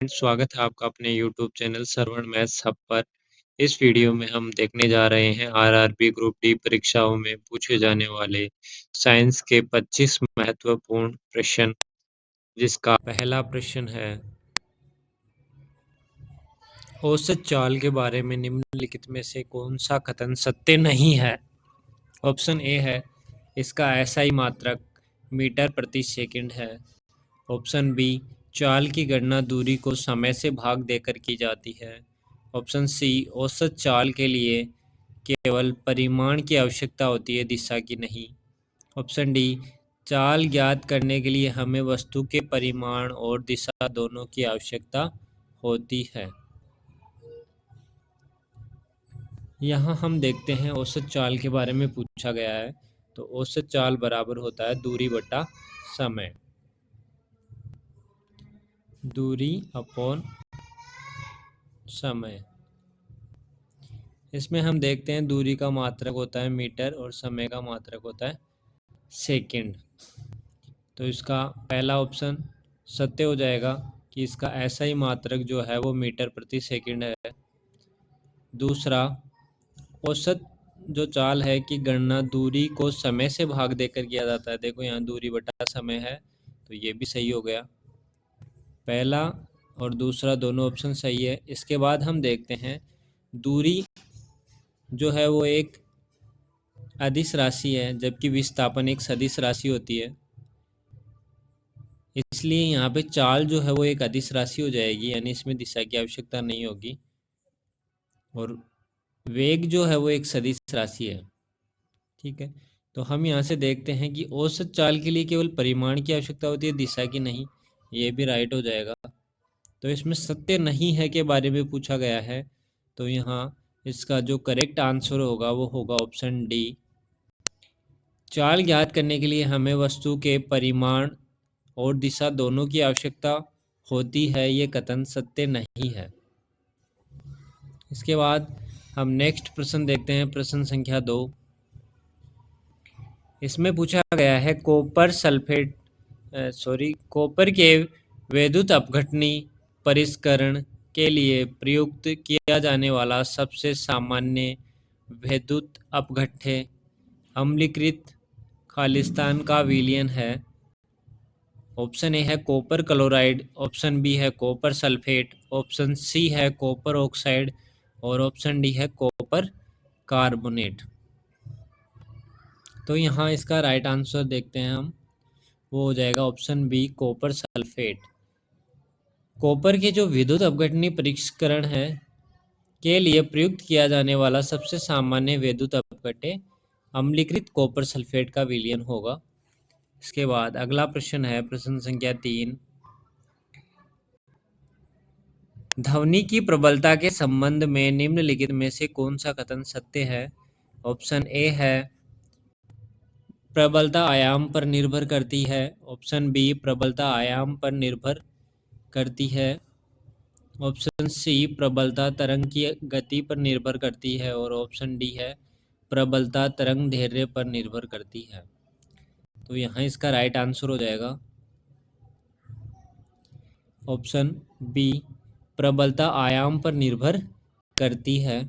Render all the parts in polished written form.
स्वागत है आपका अपने यूट्यूब चैनल श्रवण मैथ्स हब पर। इस वीडियो में हम देखने जा रहे हैं आरआरबी ग्रुप डी परीक्षाओं में पूछे जाने वाले साइंस के 25 महत्वपूर्ण प्रश्न, जिसका पहला प्रश्न है, औसत चाल के बारे में निम्नलिखित में से कौन सा कथन सत्य नहीं है। ऑप्शन ए है, इसका एसआई मात्रक मीटर प्रति सेकंड है। ऑप्शन बी, चाल की गणना दूरी को समय से भाग देकर की जाती है। ऑप्शन सी, औसत चाल के लिए केवल परिमाण की आवश्यकता होती है, दिशा की नहीं। ऑप्शन डी, चाल ज्ञात करने के लिए हमें वस्तु के परिमाण और दिशा दोनों की आवश्यकता होती है। यहाँ हम देखते हैं औसत चाल के बारे में पूछा गया है, तो औसत चाल बराबर होता है दूरी बटा समय, दूरी अपॉन समय। इसमें हम देखते हैं दूरी का मात्रक होता है मीटर और समय का मात्रक होता है सेकंड। तो इसका पहला ऑप्शन सत्य हो जाएगा कि इसका ऐसा ही मात्रक जो है वो मीटर प्रति सेकंड है। दूसरा, औसत जो चाल है कि गणना दूरी को समय से भाग देकर किया जाता है। देखो यहाँ दूरी बटा समय है, तो ये भी सही हो गया। पहला और दूसरा दोनों ऑप्शन सही है। इसके बाद हम देखते हैं दूरी जो है वो एक अदिश राशि है, जबकि विस्थापन एक सदिश राशि होती है। इसलिए यहाँ पे चाल जो है वो एक अदिश राशि हो जाएगी, यानी इसमें दिशा की आवश्यकता नहीं होगी। और वेग जो है वो एक सदिश राशि है। ठीक है, तो हम यहाँ से देखते हैं कि औसत चाल के लिए केवल परिमाण की आवश्यकता होती है, दिशा की नहीं। ये भी राइट हो जाएगा। तो इसमें सत्य नहीं है के बारे में पूछा गया है, तो यहाँ इसका जो करेक्ट आंसर होगा वो होगा ऑप्शन डी। चाल ज्ञात करने के लिए हमें वस्तु के परिमाण और दिशा दोनों की आवश्यकता होती है, ये कथन सत्य नहीं है। इसके बाद हम नेक्स्ट प्रश्न देखते हैं, प्रश्न संख्या 2। इसमें पूछा गया है कॉपर के वैद्युत अपघटनी परिष्करण के लिए प्रयुक्त किया जाने वाला सबसे सामान्य वैद्युत अपघट्य अम्लीकृत खालिस्तान का विलयन है। ऑप्शन ए है कॉपर क्लोराइड, ऑप्शन बी है कॉपर सल्फेट, ऑप्शन सी है कॉपर ऑक्साइड और ऑप्शन डी है कॉपर कार्बोनेट। तो यहाँ इसका राइट आंसर देखते हैं हम, वो हो जाएगा option B copper sulphate. Copper के जो विद्युत अपघटनी परिष्करण है के लिए प्रयुक्त किया जाने वाला सबसे सामान्य वैद्युत अपघट्य अम्लीकृत कॉपर सल्फेट का विलयन होगा। इसके बाद अगला प्रश्न है, प्रश्न संख्या 3। ध्वनि की प्रबलता के संबंध में निम्नलिखित में से कौन सा कथन सत्य है। ऑप्शन ए है प्रबलता आयाम पर निर्भर करती है, ऑप्शन बी प्रबलता आयाम पर निर्भर करती है, ऑप्शन सी प्रबलता तरंग की गति पर निर्भर करती है और ऑप्शन डी है प्रबलता तरंग दैर्ध्य पर निर्भर करती है। तो यहाँ इसका राइट आंसर हो जाएगा ऑप्शन बी प्रबलता आयाम पर निर्भर करती है।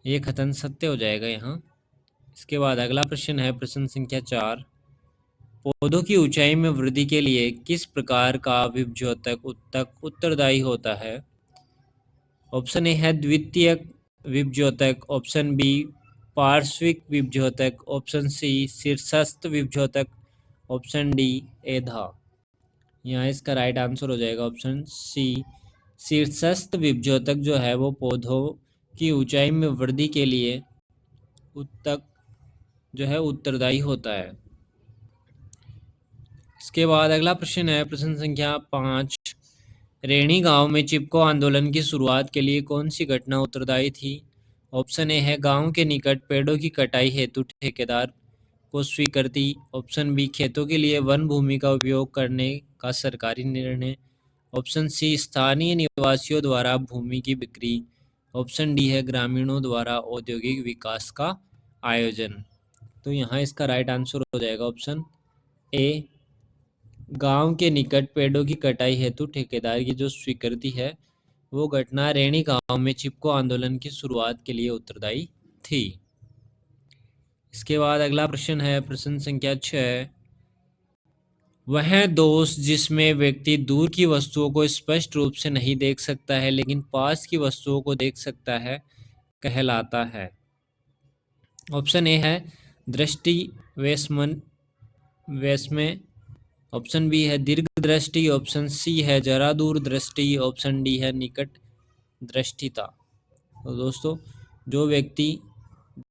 ये कथन सत्य हो जाएगा यहाँ। इसके बाद अगला प्रश्न है, प्रश्न संख्या 4। पौधों की ऊंचाई में वृद्धि के लिए किस प्रकार का विभज्योतक उत्तरदायी होता है। ऑप्शन ए है द्वितीयक विभज्योतक, ऑप्शन बी पार्श्विक विभज्योतक, ऑप्शन सी शीर्षस्थ विभज्योतक, ऑप्शन डी एधा। यहाँ इसका राइट आंसर हो जाएगा ऑप्शन सी शीर्षस्थ विभज्योतक जो है वो पौधों की ऊंचाई में वृद्धि के लिए उत्तक जो है उत्तरदायी होता है। इसके बाद अगला प्रश्न है, प्रश्न संख्या 5। रेणी गांव में चिपको आंदोलन की शुरुआत के लिए कौन सी घटना उत्तरदायी थी। ऑप्शन ए है गांव के निकट पेड़ों की कटाई हेतु ठेकेदार को स्वीकृति, ऑप्शन बी खेतों के लिए वन भूमि का उपयोग करने का सरकारी निर्णय, ऑप्शन सी स्थानीय निवासियों द्वारा भूमि की बिक्री, ऑप्शन डी है ग्रामीणों द्वारा औद्योगिक विकास का आयोजन। तो यहाँ इसका राइट आंसर हो जाएगा ऑप्शन ए गांव के निकट पेड़ों की कटाई हेतु ठेकेदार की जो स्वीकृति है वो घटना रैणी गांव में चिपको आंदोलन की शुरुआत के लिए उत्तरदायी थी। इसके बाद अगला प्रश्न है प्रश्न संख्या 6। वह दोष जिसमें व्यक्ति दूर की वस्तुओं को स्पष्ट रूप से नहीं देख सकता है लेकिन पास की वस्तुओं को देख सकता है कहलाता है। ऑप्शन ए है दृष्टि वैषम्य, ऑप्शन बी है दीर्घ दृष्टि, ऑप्शन सी है जरा दूर दृष्टि, ऑप्शन डी है निकट दृष्टिता। तो दोस्तों जो व्यक्ति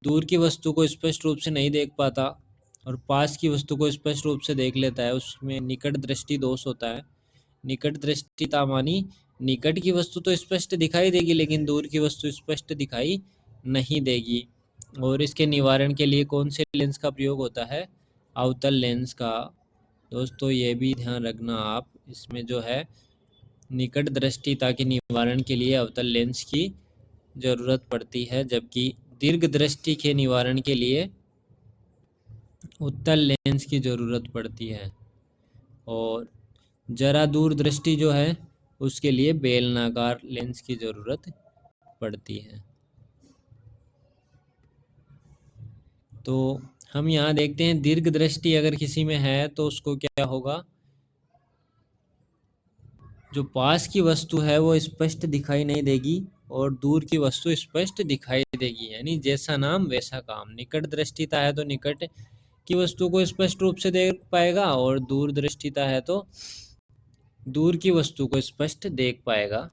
दूर की वस्तु को स्पष्ट रूप से नहीं देख पाता और पास की वस्तु को स्पष्ट रूप से देख लेता है उसमें निकट दृष्टि दोष होता है। निकट दृष्टिता मानी निकट की वस्तु तो स्पष्ट दिखाई देगी लेकिन दूर की वस्तु स्पष्ट दिखाई नहीं देगी। और इसके निवारण के लिए कौन से लेंस का प्रयोग होता है? अवतल लेंस का। दोस्तों ये भी ध्यान रखना आप, इसमें जो है निकट दृष्टिता के निवारण के लिए अवतल लेंस की ज़रूरत पड़ती है, जबकि दीर्घ दृष्टि के निवारण के लिए उत्तल लेंस की ज़रूरत पड़ती है। और जरा दूर दृष्टि जो है उसके लिए बेलनाकार लेंस की ज़रूरत पड़ती है। तो हम यहाँ देखते हैं दीर्घ दृष्टि अगर किसी में है तो उसको क्या होगा, जो पास की वस्तु है वो स्पष्ट दिखाई नहीं देगी और दूर की वस्तु स्पष्ट दिखाई देगी, यानी जैसा नाम वैसा काम। निकट दृष्टिता है तो निकट की वस्तु को स्पष्ट रूप से देख पाएगा और दूर दृष्टिता है तो दूर की वस्तु को स्पष्ट देख पाएगा।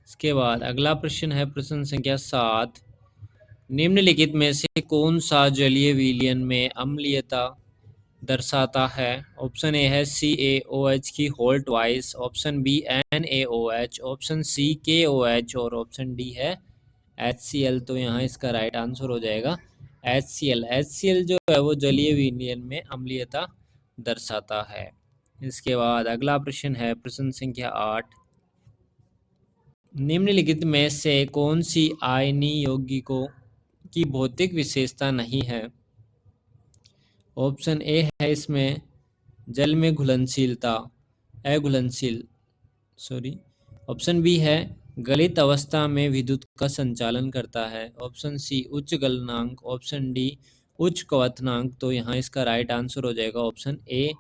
इसके बाद अगला प्रश्न है प्रश्न संख्या 7। निम्नलिखित में से कौन सा जलीय विलयन में अम्लीयता दर्शाता है? ऑप्शन ए है CaOH की होल्ट वाइस, option B NaOH, option C KOH और ऑप्शन डी है HCl। तो यहाँ इसका राइट आंसर हो जाएगा HCl। HCl जो है वो जलीय विलयन में अम्लीयता दर्शाता है। इसके बाद अगला प्रश्न है प्रश्न संख्या 8। निम्नलिखित में से कौन सी आयनीय यौगिकों की भौतिक विशेषता नहीं है? ऑप्शन ए है इसमें जल में घुलनशीलता, अघुलनशील ऑप्शन बी है गलित अवस्था में विद्युत का संचालन करता है, ऑप्शन सी उच्च गलनांक, ऑप्शन डी उच्च क्वथनांक। तो यहाँ इसका राइट आंसर हो जाएगा ऑप्शन ए,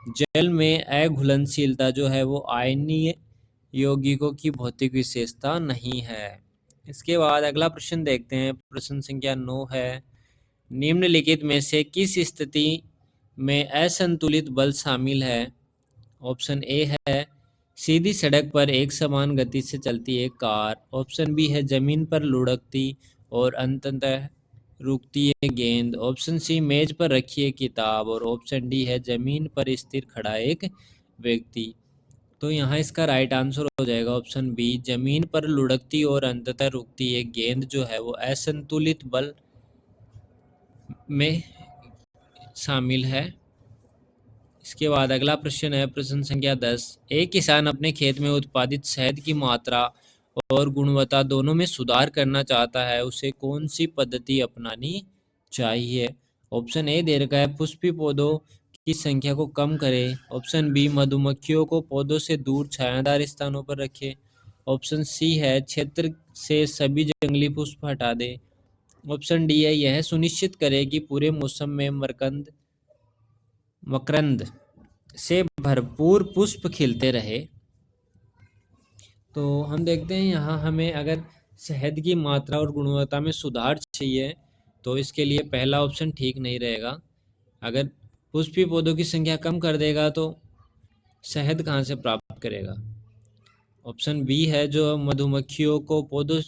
जल में अघुलनशीलता जो है वो आयनीय यौगिकों की भौतिक विशेषता नहीं है। इसके बाद अगला प्रश्न देखते हैं प्रश्न संख्या 9 है। निम्नलिखित में से किस स्थिति में असंतुलित बल शामिल है? ऑप्शन ए है सीधी सड़क पर एक समान गति से चलती एक कार, ऑप्शन बी है जमीन पर लुढ़कती और अंततः रुकती है गेंद, ऑप्शन सी मेज पर रखी एक किताब और ऑप्शन डी है जमीन पर स्थिर खड़ा एक व्यक्ति। तो यहाँ इसका राइट आंसर हो जाएगा ऑप्शन बी, जमीन पर लुढ़कती और अंततः रुकती एक गेंद जो है वो असंतुलित बल में शामिल है। इसके बाद अगला प्रश्न है प्रश्न संख्या 10। एक किसान अपने खेत में उत्पादित शहद की मात्रा और गुणवत्ता दोनों में सुधार करना चाहता है, उसे कौन सी पद्धति अपनानी चाहिए? ऑप्शन ए दे रखा है पुष्पी पौधों की संख्या को कम करे, ऑप्शन बी मधुमक्खियों को पौधों से दूर छायादार स्थानों पर रखे, ऑप्शन सी है क्षेत्र से सभी जंगली पुष्प हटा दे, ऑप्शन डी है यह सुनिश्चित करे कि पूरे मौसम में मकरंद से भरपूर पुष्प खिलते रहे। तो हम देखते हैं यहाँ हमें अगर शहद की मात्रा और गुणवत्ता में सुधार चाहिए तो इसके लिए पहला ऑप्शन ठीक नहीं रहेगा। अगर पुष्पी पौधों की संख्या कम कर देगा तो शहद कहाँ से प्राप्त करेगा? ऑप्शन बी है जो मधुमक्खियों को पौधों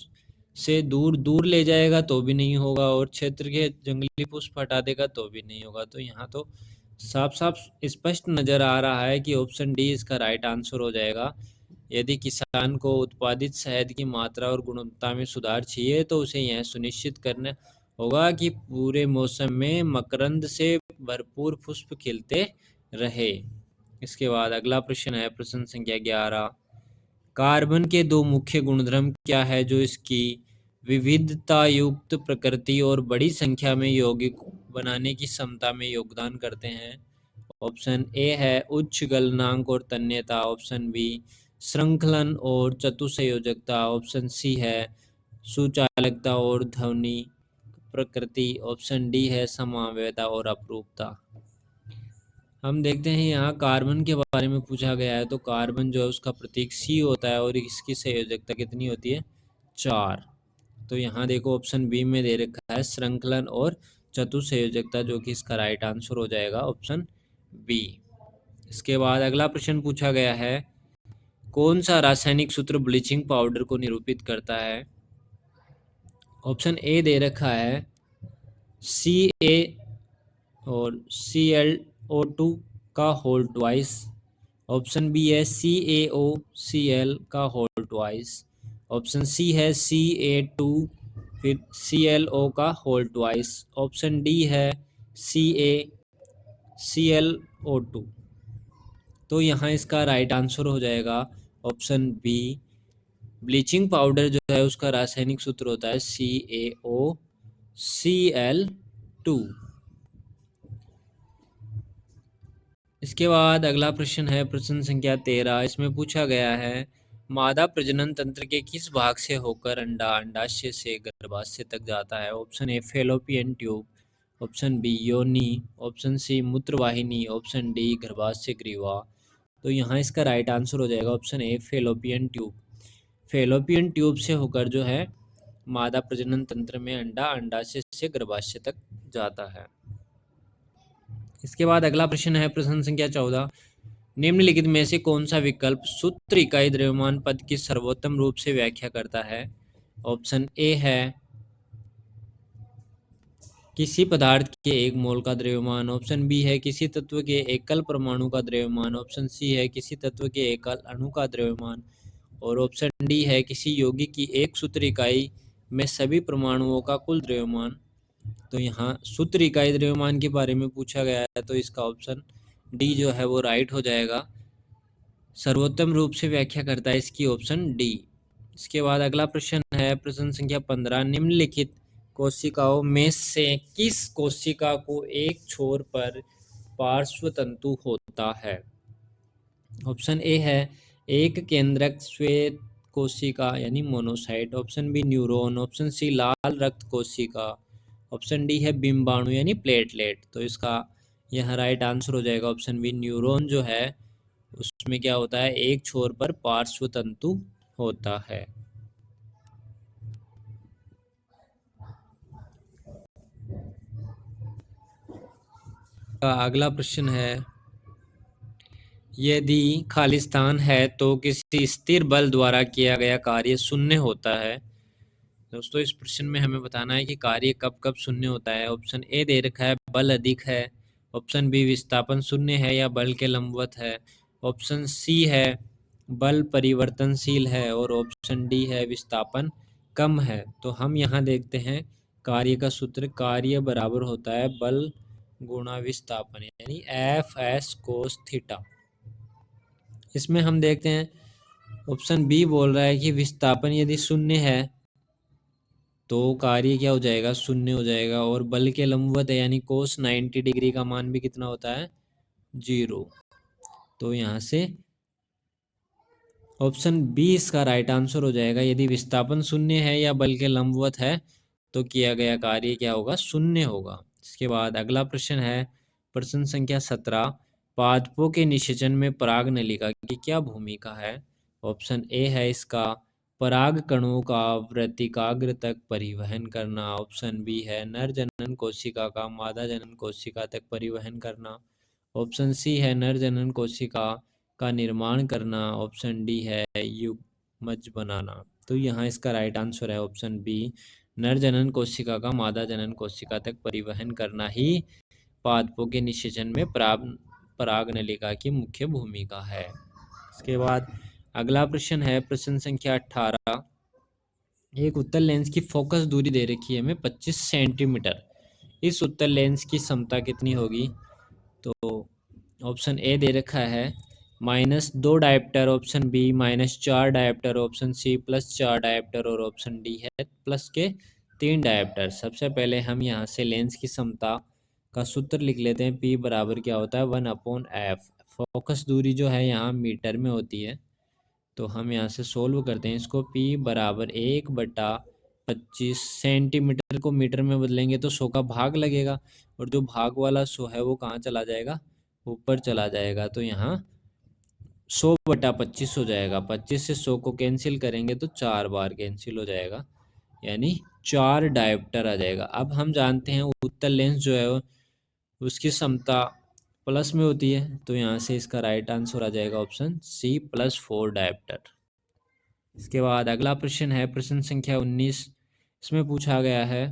से दूर दूर ले जाएगा तो भी नहीं होगा और क्षेत्र के जंगली पुष्प हटा देगा तो भी नहीं होगा। तो यहाँ तो साफ साफ स्पष्ट नज़र आ रहा है कि ऑप्शन डी इसका राइट आंसर हो जाएगा। यदि किसान को उत्पादित शहद की मात्रा और गुणवत्ता में सुधार चाहिए तो उसे यह सुनिश्चित करना होगा कि पूरे मौसम में मकरंद से भरपूर पुष्प खिलते रहे। इसके बाद अगला प्रश्न है प्रश्न संख्या 11। कार्बन के दो मुख्य गुणधर्म क्या है जो इसकी विविधता युक्त प्रकृति और बड़ी संख्या में यौगिक बनाने की क्षमता में योगदान करते हैं? ऑप्शन ए है उच्च गलनांक और तन्यता, ऑप्शन बी श्रृंखलन और चतुसंयोजकता, ऑप्शन सी है सुचालकता और ध्वनि प्रकृति, ऑप्शन डी है समावयवता और अपरूपता। हम देखते हैं यहाँ कार्बन के बारे में पूछा गया है, तो कार्बन जो है उसका प्रतीक सी होता है और इसकी संयोजकता कितनी होती है 4। तो यहाँ देखो ऑप्शन बी में दे रखा है श्रृंखलन और चतुसंयोजकता, जो कि इसका राइट आंसर हो जाएगा ऑप्शन बी। इसके बाद अगला प्रश्न पूछा गया है कौन सा रासायनिक सूत्र ब्लीचिंग पाउडर को निरूपित करता है। ऑप्शन ए दे रखा है Ca और ClO2 का होल ट्वाइस, ऑप्शन बी है CaOCl का होल ट्वाइस, ऑप्शन सी है Ca2 फिर ClO का होल ट्वाइस, ऑप्शन डी है CaClO2। तो यहाँ इसका राइट आंसर हो जाएगा ऑप्शन बी। ब्लीचिंग पाउडर जो है उसका रासायनिक सूत्र होता है CaOCl2। इसके बाद अगला प्रश्न है प्रश्न संख्या 13। इसमें पूछा गया है मादा प्रजनन तंत्र के किस भाग से होकर अंडा अंडाशय से गर्भाशय तक जाता है। Option A fallopian tube, option B योनि, ऑप्शन सी मूत्रवाहिनी, ऑप्शन डी गर्भाशय ग्रीवा। तो यहाँ इसका राइट आंसर हो जाएगा option A fallopian tube. Fallopian tube से होकर जो है मादा प्रजनन तंत्र में अंडा अंडाशय से गर्भाशय तक जाता है। इसके बाद अगला प्रश्न है प्रश्न संख्या 14। निम्नलिखित में से कौन सा विकल्प सूत्र इकाई द्रव्यमान पद की सर्वोत्तम रूप से व्याख्या करता है। ऑप्शन ए है किसी पदार्थ के 1 मोल का द्रव्यमान, ऑप्शन बी है किसी तत्व के एकल परमाणु का द्रव्यमान, ऑप्शन सी है किसी तत्व के एकल अणु का द्रव्यमान, और ऑप्शन डी है किसी यौगिक की एक सूत्र इकाई में सभी परमाणुओं का कुल द्रव्यमान। तो यहाँ सूत्र इकाई द्रव्यमान के बारे में पूछा गया है, तो इसका ऑप्शन डी जो है वो राइट हो जाएगा। सर्वोत्तम रूप से व्याख्या करता है इसकी ऑप्शन डी। इसके बाद अगला प्रश्न है प्रश्न संख्या 15। निम्नलिखित कोशिकाओं में से किस कोशिका को एक छोर पर पार्श्व तंतु होता है। ऑप्शन ए है एक केंद्रक श्वेत कोशिका यानी monocyte, option B neuron, option C लाल रक्त कोशिका, ऑप्शन डी है बिंबाणु यानी प्लेटलेट। तो इसका यहाँ राइट आंसर हो जाएगा ऑप्शन बी न्यूरॉन जो है उसमें क्या होता है एक छोर पर पार्श्व तंतु होता है। अगला प्रश्न है यदि खालिस्तान है तो किसी स्थिर बल द्वारा किया गया कार्य शून्य होता है। दोस्तों इस प्रश्न में हमें बताना है कि कार्य कब कब शून्य होता है। ऑप्शन ए दे रखा है बल अधिक है, ऑप्शन बी विस्थापन शून्य है या बल के लंबवत है, ऑप्शन सी है बल परिवर्तनशील है, और ऑप्शन डी है विस्थापन कम है। तो हम यहाँ देखते हैं कार्य का सूत्र, कार्य बराबर होता है बल गुणा विस्थापन यानी F(s) cos थीटा। इसमें हम देखते हैं ऑप्शन बी बोल रहा है कि विस्थापन यदि शून्य है तो कार्य क्या हो जाएगा शून्य हो जाएगा, और बल के लंबवत है यानी कोस 90 डिग्री का मान भी कितना होता है 0। तो यहाँ से ऑप्शन बी इसका राइट आंसर हो जाएगा। यदि विस्थापन शून्य है या बल के लंबवत है तो किया गया कार्य क्या होगा शून्य होगा। इसके बाद अगला प्रश्न है प्रश्न संख्या 17। पादपों के निषेचन में पराग नलिका की क्या भूमिका है। ऑप्शन ए है इसका पराग कणों का वर्तिकाग्र तक परिवहन करना, ऑप्शन बी है नर जनन कोशिका का मादा जनन कोशिका तक परिवहन करना, ऑप्शन सी है नर जनन कोशिका का निर्माण करना, ऑप्शन डी है युग्मज बनाना। तो यहाँ इसका राइट आंसर है ऑप्शन बी नर जनन कोशिका का मादा जनन कोशिका तक परिवहन करना ही पादपों के निषेचन में पराग नलिका की मुख्य भूमिका है। इसके बाद अगला प्रश्न है प्रश्न संख्या 18। एक उत्तल लेंस की फोकस दूरी दे रखी है हमें 25 सेंटीमीटर। इस उत्तल लेंस की क्षमता कितनी होगी। तो ऑप्शन ए दे रखा है -2 dioptre, option B -4 dioptre, option C +4 dioptre, और ऑप्शन डी है +3 डायप्टर। सबसे पहले हम यहाँ से लेंस की क्षमता का सूत्र लिख लेते हैं। P बराबर क्या होता है 1/f। फोकस दूरी जो है यहाँ मीटर में होती है, तो हम यहाँ से सोल्व करते हैं इसको। P बराबर 1/25 सेंटीमीटर को मीटर में बदलेंगे तो 100 का भाग लगेगा, और जो भाग वाला 100 है वो कहाँ चला जाएगा, ऊपर चला जाएगा। तो यहाँ 100/25 हो जाएगा। 25 से 100 को कैंसिल करेंगे तो 4 बार कैंसिल हो जाएगा, यानी 4 डायोप्टर आ जाएगा। अब हम जानते हैं उत्तल लेंस जो है उसकी समता प्लस में होती है, तो यहाँ से इसका राइट आंसर आ जाएगा ऑप्शन सी +4 डायोप्टर। इसके बाद अगला प्रश्न है प्रश्न संख्या 19। इसमें पूछा गया है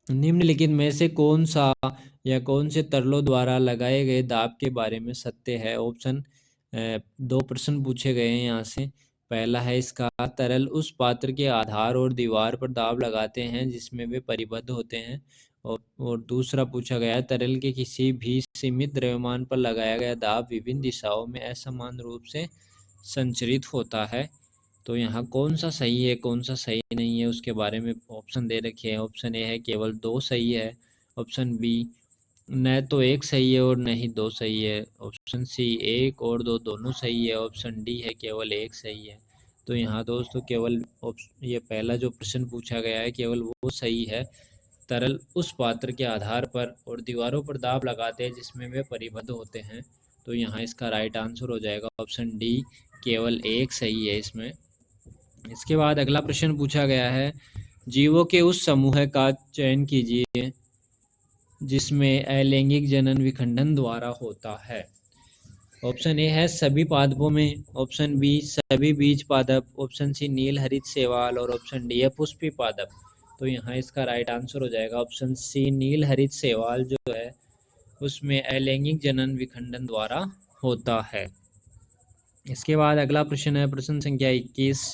निम्नलिखित में से कौन सा या कौन से तरलों द्वारा लगाए गए दाब के बारे में सत्य है। ऑप्शन 2 प्रश्न पूछे गए हैं यहाँ से। पहला है इसका तरल उस पात्र के आधार और दीवार पर दाब लगाते हैं जिसमें वे परिबद्ध होते हैं, और दूसरा पूछा गया है तरल के किसी भी सीमित द्रव्यमान पर लगाया गया दाब विभिन्न दिशाओं में असमान रूप से संचरित होता है। तो यहाँ कौन सा सही है कौन सा सही नहीं है उसके बारे में ऑप्शन दे रखे हैं। ऑप्शन ए है केवल 2 सही है, ऑप्शन बी न तो 1 सही है और न ही 2 सही है, ऑप्शन सी 1 और 2 दोनों सही है, ऑप्शन डी है केवल 1 सही है। तो यहाँ दोस्तों केवल ये पहला जो प्रश्न पूछा गया है केवल वो सही है। तरल उस पात्र के आधार पर और दीवारों पर दाब लगाते हैं जिसमें वे परिबद्ध होते हैं, तो यहाँ इसका राइट आंसर हो जाएगा ऑप्शन डी केवल 1 सही है इसमें। इसके बाद अगला प्रश्न पूछा गया है जीवों के उस समूह का चयन कीजिए जिसमें अलैंगिक जनन विखंडन द्वारा होता है। ऑप्शन ए है सभी पादपों में, ऑप्शन बी सभी बीज पादप, ऑप्शन सी नील हरित शैवाल, और ऑप्शन डी है पुष्पी पादप। तो यहाँ इसका राइट आंसर हो जाएगा ऑप्शन सी नील हरित शैवाल जो है उसमें अलैंगिक जनन विखंडन द्वारा होता है। इसके बाद अगला प्रश्न है प्रश्न संख्या 21।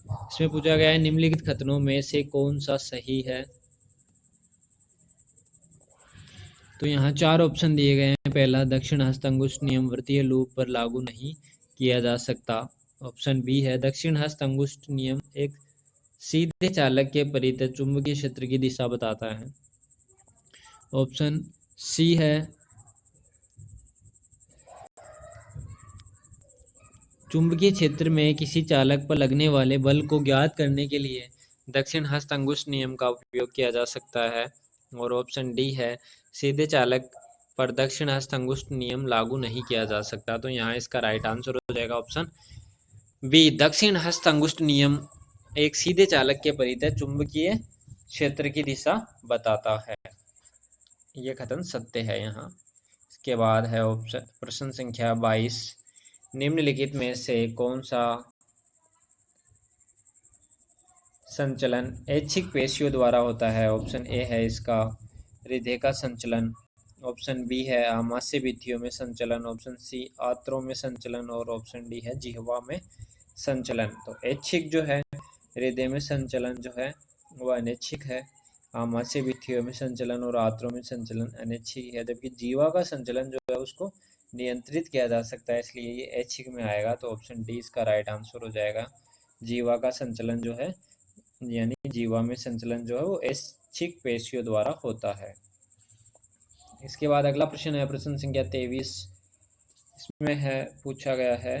इसमें पूछा गया है निम्नलिखित कथनों में से कौन सा सही है। तो यहाँ 4 ऑप्शन दिए गए हैं। पहला दक्षिण हस्त अंगुष्ठ नियम वृत्तीय लूप पर लागू नहीं किया जा सकता। ऑप्शन बी है दक्षिण हस्त अंगुष्ठ नियम एक सीधे चालक के परितः चुंबकीय क्षेत्र की दिशा बताता है। ऑप्शन सी है चुंबकीय क्षेत्र में किसी चालक पर लगने वाले बल को ज्ञात करने के लिए दक्षिण हस्त अंगुष्ठ नियम का उपयोग किया जा सकता है, और ऑप्शन डी है सीधे चालक पर दक्षिण हस्त अंगुष्ठ नियम लागू नहीं किया जा सकता। तो यहाँ इसका राइट आंसर हो जाएगा ऑप्शन बी दक्षिण हस्त अंगुष्ठ नियम एक सीधे चालक के परितः चुंबकीय क्षेत्र की दिशा बताता है। ये कथन सत्य है यहाँ। इसके बाद है ऑप्शन प्रश्न संख्या 22। निम्नलिखित में से कौन सा संचलन ऐच्छिक पेशियों द्वारा होता है। ऑप्शन ए है इसका हृदय का संचलन, ऑप्शन बी है आमाशय भित्तियों में संचलन, ऑप्शन सी आंत्रों में संचलन, और ऑप्शन डी है जिह्वा में संचलन। तो ऐच्छिक जो है हृदय में संचलन जो है वह अनैच्छिक है, आमाशय भित्तियों में संचलन और आंत्रों में संचलन अनैच्छिक है, जबकि जीवा का संचलन जो है उसको नियंत्रित किया जा सकता है, इसलिए ये ऐच्छिक में आएगा। तो ऑप्शन डी इसका राइट आंसर हो जाएगा। जीवा का संचलन जो है यानी जीवा में संचलन जो है वो ऐच्छिक पेशियों द्वारा होता है। इसके बाद अगला प्रश्न है प्रश्न संख्या 23। इसमें है पूछा गया है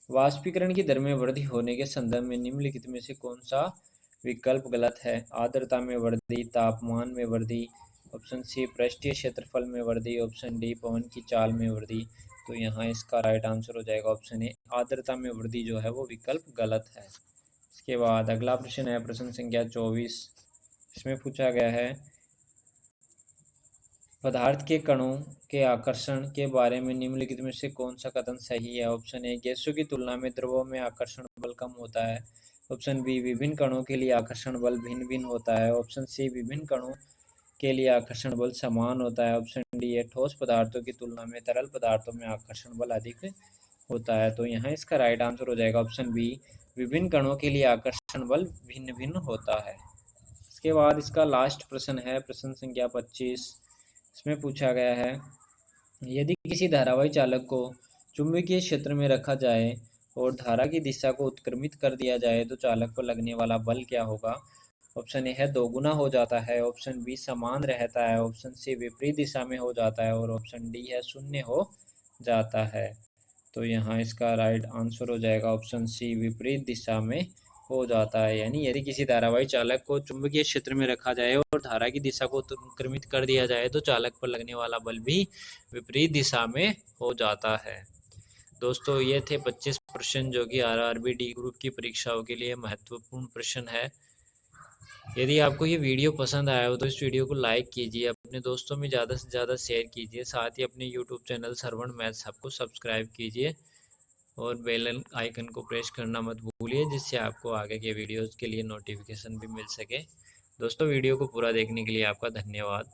वाष्पीकरण की दर में वृद्धि होने के संदर्भ में निम्नलिखित में से कौन सा विकल्प गलत है। आर्द्रता में वृद्धि, तापमान में वृद्धि, ऑप्शन सी पृष्ठीय क्षेत्रफल में वृद्धि, ऑप्शन डी पवन की चाल में वृद्धि। तो यहाँ इसका राइट आंसर हो जाएगा ऑप्शन ए आर्द्रता में वृद्धि जो है वो विकल्प गलत है। इसके बाद अगला प्रश्न है प्रश्न संख्या 24। इसमें पूछा गया है पदार्थ के कणों के आकर्षण के बारे में निम्नलिखित में से कौन सा कथन सही है। ऑप्शन ए गैसों की तुलना में द्रवों में आकर्षण बल कम होता है, ऑप्शन बी विभिन्न कणों के लिए आकर्षण बल भिन्न भिन्न होता है, ऑप्शन सी विभिन्न कणों के लिए आकर्षण बल समान होता है, ऑप्शन डी है ठोस पदार्थों की तुलना में तरल पदार्थों में आकर्षण बल अधिक होता है। तो यहाँ इसका राइट आंसर हो जाएगा ऑप्शन बी विभिन्न कणों के लिए आकर्षण बल भिन्न भिन्न होता है। इसके बाद इसका लास्ट प्रश्न है प्रश्न संख्या 25। इसमें पूछा गया है यदि किसी धारावाही चालक को चुंबकीय क्षेत्र में रखा जाए और धारा की दिशा को उत्क्रमित कर दिया जाए तो चालक पर लगने वाला बल क्या होगा। ऑप्शन ए है दोगुना हो जाता है, ऑप्शन बी समान रहता है, ऑप्शन सी विपरीत दिशा में हो जाता है और ऑप्शन डी है शून्य हो जाता है। तो यहाँ इसका राइट आंसर हो जाएगा ऑप्शन सी विपरीत दिशा में हो जाता है। यानी यदि किसी धारावाही चालक को चुंबकीय क्षेत्र में रखा जाए और धारा की दिशा को क्रमित कर दिया जाए तो चालक पर लगने वाला बल भी विपरीत दिशा में हो जाता है। दोस्तों ये थे 25 प्रश्न जो कि आरआरबी डी ग्रुप की परीक्षाओं के लिए महत्वपूर्ण प्रश्न है। यदि आपको ये वीडियो पसंद आया हो तो इस वीडियो को लाइक कीजिए, अपने दोस्तों में ज़्यादा से ज़्यादा शेयर कीजिए, साथ ही अपने यूट्यूब चैनल श्रवण मैथ्स हब को सब्सक्राइब कीजिए और बेल आइकन को प्रेस करना मत भूलिए, जिससे आपको आगे के वीडियोज़ के लिए नोटिफिकेशन भी मिल सके। दोस्तों वीडियो को पूरा देखने के लिए आपका धन्यवाद।